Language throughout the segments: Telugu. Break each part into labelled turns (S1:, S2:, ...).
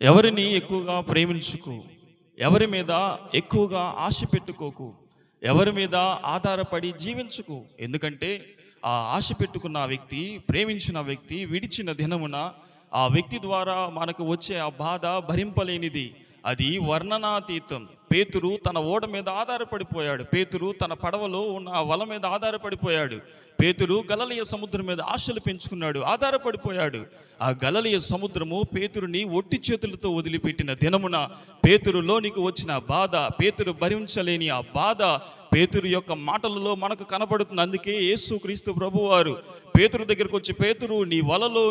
S1: ఎవరిని ఎక్కువగా ప్రేమించుకు, ఎవరి మీద ఎక్కువగా ఆశ పెట్టుకోకు, ఎవరి మీద ఆధారపడి జీవించుకు. ఎందుకంటే ఆ ఆశ పెట్టుకున్న ఆ వ్యక్తి, ప్రేమించిన వ్యక్తి విడిచిన దినమున ఆ వ్యక్తి ద్వారా మనకు వచ్చే ఆ బాధ భరింపలేనిది. అది వర్ణనాతీతం. పేతురు తన ఓడ మీద ఆధారపడిపోయాడు. పేతురు తన పడవలో ఉన్న ఆ వల మీద ఆధారపడిపోయాడు. పేతురు గలలియ సముద్రం మీద ఆశలు పెంచుకున్నాడు, ఆధారపడిపోయాడు. ఆ గలలియ సముద్రము పేతురుని ఒట్టి చేతులతో వదిలిపెట్టిన దినమున పేతురులోనికి వచ్చిన బాధ, పేతురు భరించలేని ఆ బాధ పేతురు యొక్క మాటలలో మనకు కనబడుతుంది. అందుకే యేసుక్రీస్తు ప్రభువారు పేతురు దగ్గరకు వచ్చి, పేతురు నీ వలలో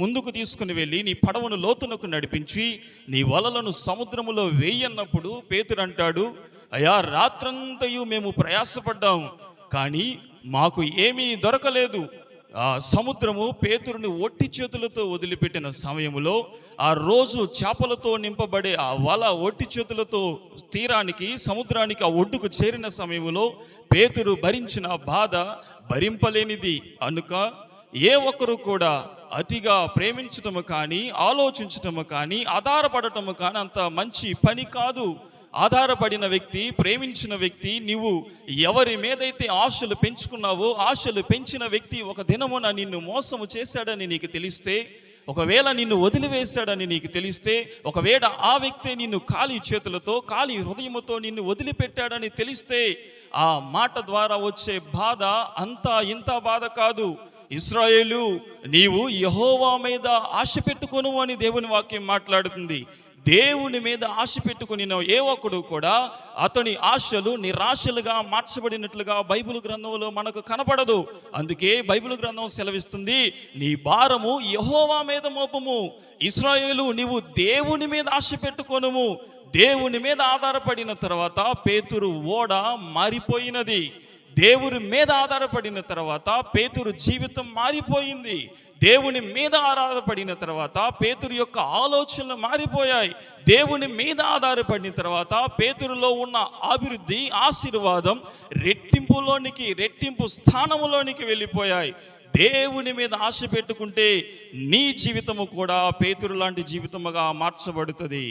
S1: ముందుకు తీసుకుని వెళ్ళి నీ పడవను లోతునకు నడిపించి నీ వలలను సముద్రములో వేయన్నప్పుడు పేతురు అంటాడు, అయ్యా రాత్రంతయు మేము ప్రయాసపడ్డాము, కానీ మాకు ఏమీ దొరకలేదు. ఆ సముద్రము పేతురుని ఒట్టి చేతులతో వదిలిపెట్టిన సమయంలో, ఆ రోజు చేపలతో నింపబడే ఆ వల ఒట్టి చేతులతో తీరానికి సముద్రానికి ఆ ఒడ్డుకు చేరిన సమయంలో పేతురు భరించిన బాధ భరింపలేనిది. అనుక ఏ ఒక్కరు కూడా అతిగా ప్రేమించటము కానీ, ఆలోచించటము కానీ, ఆధారపడటము కానీ అంత మంచి పని కాదు. ఆధారపడిన వ్యక్తి, ప్రేమించిన వ్యక్తి, నీవు ఎవరి మీదైతే ఆశలు పెంచుకున్నావో ఆశలు పెంచిన వ్యక్తి ఒక దినమున నిన్ను మోసము చేశాడని నీకు తెలిస్తే, ఒకవేళ నిన్ను వదిలివేశాడని నీకు తెలిస్తే, ఒకవేళ ఆ వ్యక్తి నిన్ను ఖాళీ చేతులతో ఖాళీ హృదయముతో నిన్ను వదిలిపెట్టాడని తెలిస్తే, ఆ మాట ద్వారా వచ్చే బాధ అంతా ఇంత బాధ కాదు. ఇశ్రాయేలు, నీవు యెహోవా మీద ఆశ పెట్టుకొను అని దేవుని వాక్యం మాట్లాడుతుంది. దేవుని మీద ఆశ పెట్టుకుని ఏ ఒక్కడు కూడా అతని ఆశలు నిరాశలుగా మార్చబడినట్లుగా బైబిల్ గ్రంథంలో మనకు కనపడదు. అందుకే బైబిల్ గ్రంథం సెలవిస్తుంది, నీ భారము యెహోవా మీద మోపము. ఇశ్రాయేలు, నీవు దేవుని మీద ఆశ పెట్టుకొనుము. దేవుని మీద ఆధారపడిన తర్వాత పేతురు ఓడ మారిపోయినది. దేవుని మీద ఆధారపడిన తర్వాత పేతురు జీవితం మారిపోయింది. దేవుని మీద ఆధారపడిన తర్వాత పేతురు యొక్క ఆలోచనలు మారిపోయాయి. దేవుని మీద ఆధారపడిన తర్వాత పేతురులో ఉన్న అభివృద్ధి, ఆశీర్వాదం రెట్టింపు స్థానములోనికి వెళ్ళిపోయాయి. దేవుని మీద ఆశ పెట్టుకుంటే నీ జీవితము కూడా పేతురు లాంటి జీవితముగా మార్చబడుతుంది.